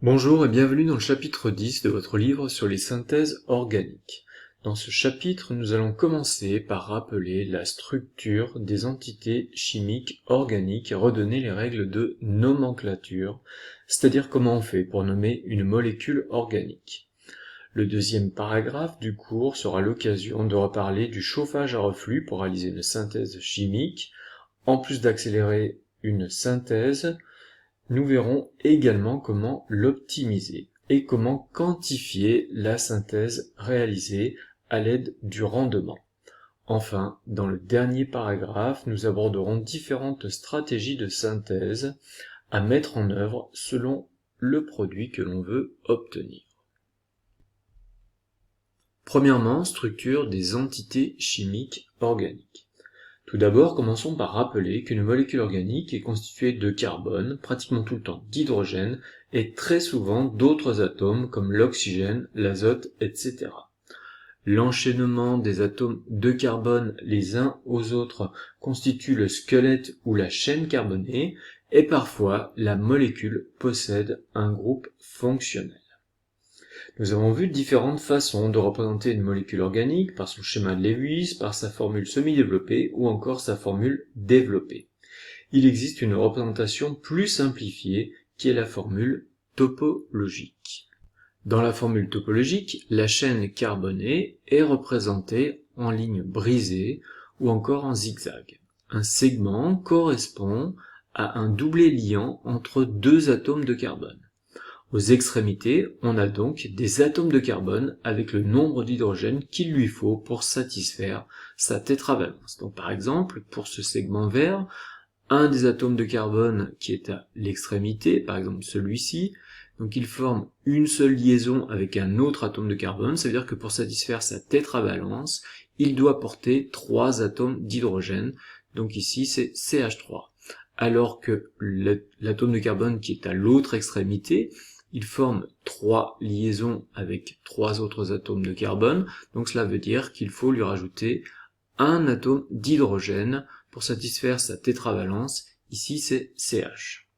Bonjour et bienvenue dans le chapitre 10 de votre livre sur les synthèses organiques. Dans ce chapitre, nous allons commencer par rappeler la structure des entités chimiques organiques et redonner les règles de nomenclature, c'est-à-dire comment on fait pour nommer une molécule organique. Le deuxième paragraphe du cours sera l'occasion de reparler du chauffage à reflux pour réaliser une synthèse chimique. En plus d'accélérer une synthèse, nous verrons également comment l'optimiser et comment quantifier la synthèse réalisée à l'aide du rendement. Enfin, dans le dernier paragraphe, nous aborderons différentes stratégies de synthèse à mettre en œuvre selon le produit que l'on veut obtenir. Premièrement, structure des entités chimiques organiques. Tout d'abord, commençons par rappeler qu'une molécule organique est constituée de carbone, pratiquement tout le temps d'hydrogène, et très souvent d'autres atomes comme l'oxygène, l'azote, etc. L'enchaînement des atomes de carbone les uns aux autres constitue le squelette ou la chaîne carbonée, et parfois la molécule possède un groupe fonctionnel. Nous avons vu différentes façons de représenter une molécule organique, par son schéma de Lewis, par sa formule semi-développée ou encore sa formule développée. Il existe une représentation plus simplifiée qui est la formule topologique. Dans la formule topologique, la chaîne carbonée est représentée en ligne brisée ou encore en zigzag. Un segment correspond à un doublet liant entre deux atomes de carbone. Aux extrémités, on a donc des atomes de carbone avec le nombre d'hydrogène qu'il lui faut pour satisfaire sa tétravalence. Donc par exemple, pour ce segment vert, un des atomes de carbone qui est à l'extrémité, par exemple celui-ci, donc il forme une seule liaison avec un autre atome de carbone, ça veut dire que pour satisfaire sa tétravalence, il doit porter 3 atomes d'hydrogène, donc ici c'est CH3. Alors que l'atome de carbone qui est à l'autre extrémité, il forme 3 liaisons avec 3 autres atomes de carbone, donc cela veut dire qu'il faut lui rajouter un atome d'hydrogène pour satisfaire sa tétravalence, ici c'est CH.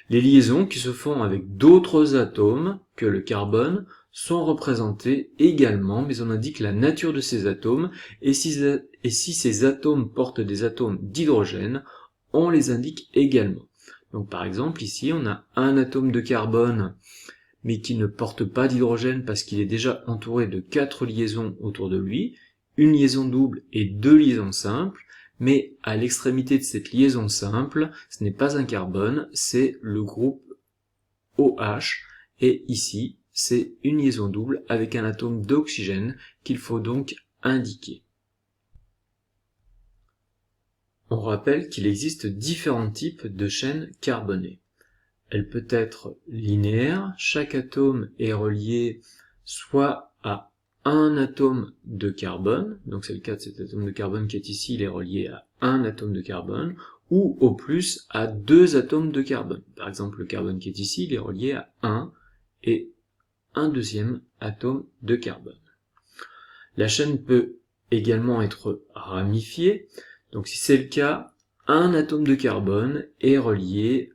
Les liaisons qui se font avec d'autres atomes que le carbone sont représentées également, mais on indique la nature de ces atomes, et si ces atomes portent des atomes d'hydrogène, on les indique également. Donc par exemple ici on a un atome de carbone mais qui ne porte pas d'hydrogène parce qu'il est déjà entouré de 4 liaisons autour de lui, une liaison double et 2 liaisons simples, mais à l'extrémité de cette liaison simple, ce n'est pas un carbone, c'est le groupe OH, et ici c'est une liaison double avec un atome d'oxygène qu'il faut donc indiquer. On rappelle qu'il existe différents types de chaînes carbonées. Elle peut être linéaire, chaque atome est relié soit à un atome de carbone, donc c'est le cas de cet atome de carbone qui est ici, il est relié à un atome de carbone, ou au plus à 2 atomes de carbone. Par exemple, le carbone qui est ici, il est relié à 1 et un deuxième atome de carbone. La chaîne peut également être ramifiée, donc si c'est le cas, un atome de carbone est relié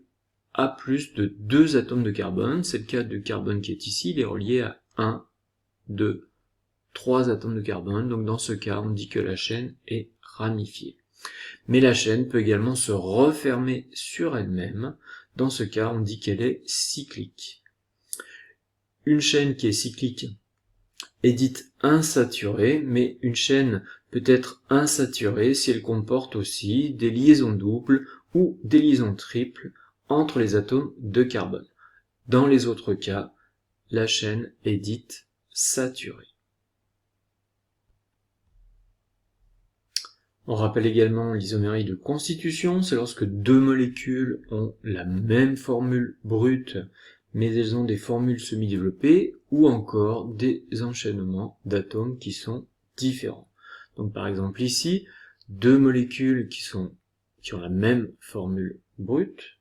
à plus de 2 atomes de carbone, c'est le cas du carbone qui est ici, il est relié à 1, 2, 3 atomes de carbone, donc dans ce cas on dit que la chaîne est ramifiée. Mais la chaîne peut également se refermer sur elle-même, dans ce cas on dit qu'elle est cyclique. Une chaîne qui est cyclique est dite insaturée, mais une chaîne peut être insaturée si elle comporte aussi des liaisons doubles ou des liaisons triples entre les atomes de carbone. Dans les autres cas, la chaîne est dite saturée. On rappelle également l'isomérie de constitution, c'est lorsque 2 molécules ont la même formule brute, mais elles ont des formules semi-développées, ou encore des enchaînements d'atomes qui sont différents. Donc par exemple ici, 2 molécules qui ont la même formule brute,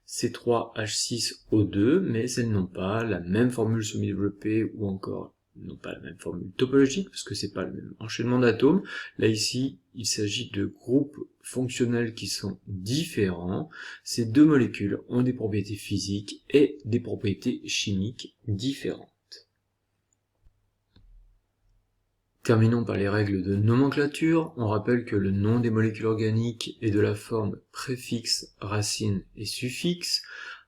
C3H6O2, mais elles n'ont pas la même formule semi-développée ou encore n'ont pas la même formule topologique, parce que c'est pas le même enchaînement d'atomes. Là, ici, il s'agit de groupes fonctionnels qui sont différents. Ces deux molécules ont des propriétés physiques et des propriétés chimiques différentes. Terminons par les règles de nomenclature. On rappelle que le nom des molécules organiques est de la forme préfixe, racine et suffixe,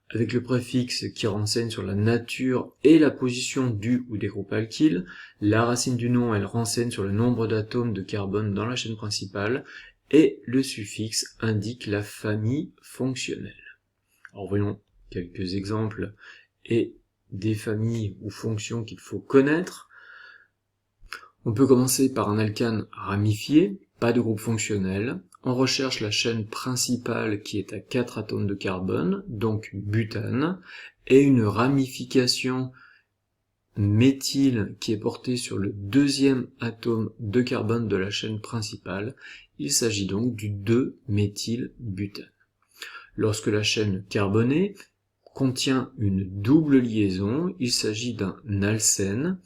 avec le préfixe qui renseigne sur la nature et la position du ou des groupes alkyles. La racine du nom, elle renseigne sur le nombre d'atomes de carbone dans la chaîne principale, et le suffixe indique la famille fonctionnelle. Alors voyons quelques exemples et des familles ou fonctions qu'il faut connaître. On peut commencer par un alkane ramifié, pas de groupe fonctionnel. On recherche la chaîne principale qui est à 4 atomes de carbone, donc butane, et une ramification méthyle qui est portée sur le deuxième atome de carbone de la chaîne principale. Il s'agit donc du 2-méthylbutane. Lorsque la chaîne carbonée contient une double liaison, il s'agit d'un alcène.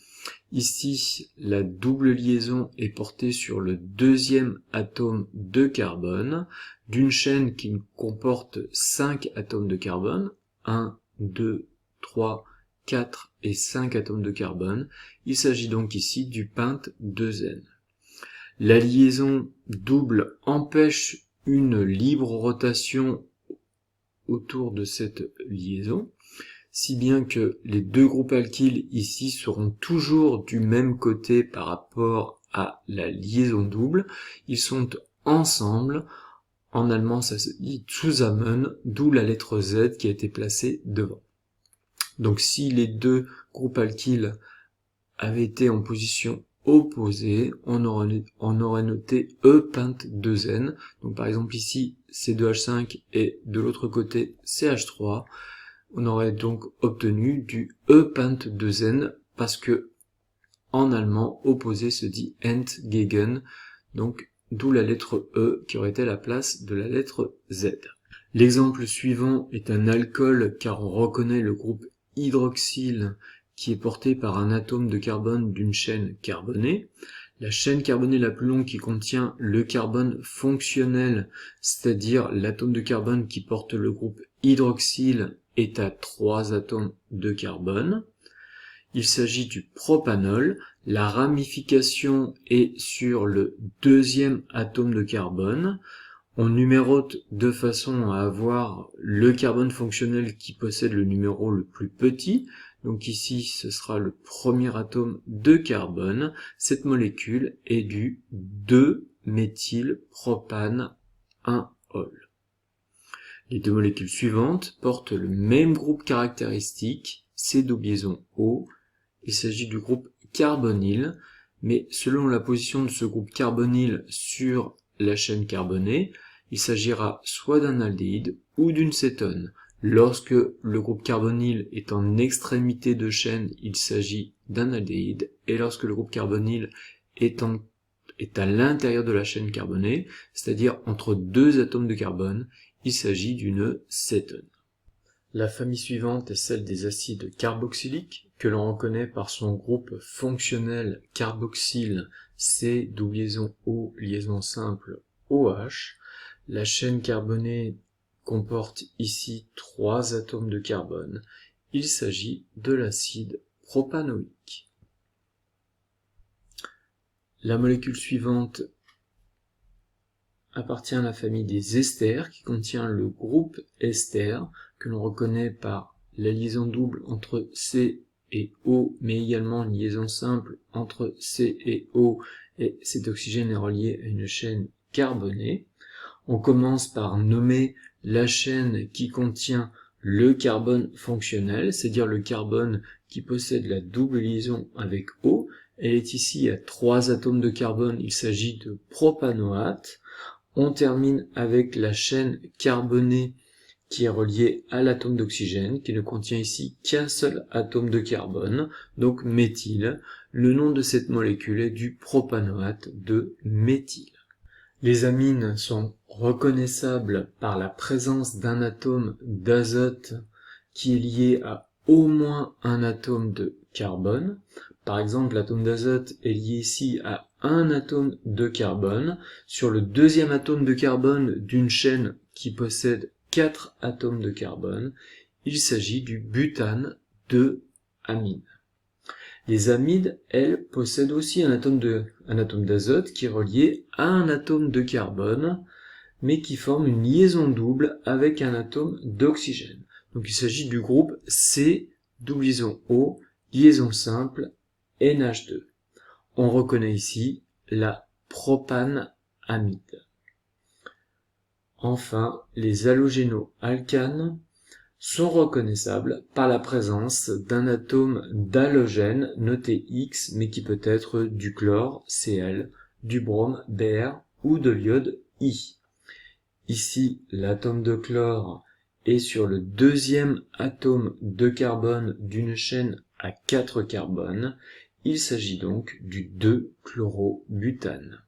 Ici, la double liaison est portée sur le deuxième atome de carbone d'une chaîne qui comporte 5 atomes de carbone, 1, 2, 3, 4 et 5 atomes de carbone. Il s'agit donc ici du pente-2N. La liaison double empêche une libre rotation autour de cette liaison, si bien que les deux groupes alkyles ici seront toujours du même côté par rapport à la liaison double. Ils sont ensemble. En allemand, ça se dit zusammen, d'où la lettre Z qui a été placée devant. Donc si les deux groupes alkyles avaient été en position opposée, on aurait noté E-pente-2N. Donc par exemple ici, C2H5 et de l'autre côté, CH3. On aurait donc obtenu du E-pente-2N parce que en allemand, opposé se dit entgegen, donc d'où la lettre E qui aurait été à la place de la lettre Z. L'exemple suivant est un alcool car on reconnaît le groupe hydroxyle qui est porté par un atome de carbone d'une chaîne carbonée. La chaîne carbonée la plus longue qui contient le carbone fonctionnel, c'est-à-dire l'atome de carbone qui porte le groupe hydroxyle, est à 3 atomes de carbone. Il s'agit du propanol. La ramification est sur le deuxième atome de carbone. On numérote de façon à avoir le carbone fonctionnel qui possède le numéro le plus petit. Donc ici, ce sera le premier atome de carbone. Cette molécule est du 2-méthylpropane 1-ol. Les deux molécules suivantes portent le même groupe caractéristique, C double liaison O. Il s'agit du groupe carbonyle, mais selon la position de ce groupe carbonyle sur la chaîne carbonée, il s'agira soit d'un aldéhyde ou d'une cétone. Lorsque le groupe carbonyle est en extrémité de chaîne, il s'agit d'un aldéhyde, et lorsque le groupe carbonyle est à l'intérieur de la chaîne carbonée, c'est-à-dire entre deux atomes de carbone, il s'agit d'une cétone. La famille suivante est celle des acides carboxyliques, que l'on reconnaît par son groupe fonctionnel carboxyle C double liaison O liaison simple OH. La chaîne carbonée comporte ici 3 atomes de carbone. Il s'agit de l'acide propanoïque. La molécule suivante appartient à la famille des esters qui contient le groupe ester que l'on reconnaît par la liaison double entre C et O, mais également une liaison simple entre C et O, et cet oxygène est relié à une chaîne carbonée. On commence par nommer la chaîne qui contient le carbone fonctionnel, c'est-à-dire le carbone qui possède la double liaison avec O. Elle est ici à 3 atomes de carbone, il s'agit de propanoate. On termine avec la chaîne carbonée qui est reliée à l'atome d'oxygène, qui ne contient ici qu'un seul atome de carbone, donc méthyle. Le nom de cette molécule est du propanoate de méthyle. Les amines sont reconnaissables par la présence d'un atome d'azote qui est lié à au moins un atome de carbone. Par exemple, l'atome d'azote est lié ici à un atome de carbone. Sur le deuxième atome de carbone d'une chaîne qui possède 4 atomes de carbone, il s'agit du butane de amine. Les amides, elles, possèdent aussi un atome d'azote qui est relié à un atome de carbone, mais qui forme une liaison double avec un atome d'oxygène. Donc il s'agit du groupe C, double liaison O, liaison simple, NH2. On reconnaît ici la propanamide. Enfin, les halogénoalcanes sont reconnaissables par la présence d'un atome d'halogène noté X, mais qui peut être du chlore, Cl, du brome, Br, ou de l'iode, I. Ici, l'atome de chlore est sur le deuxième atome de carbone d'une chaîne à 4 carbones. Il s'agit donc du 2-chlorobutane.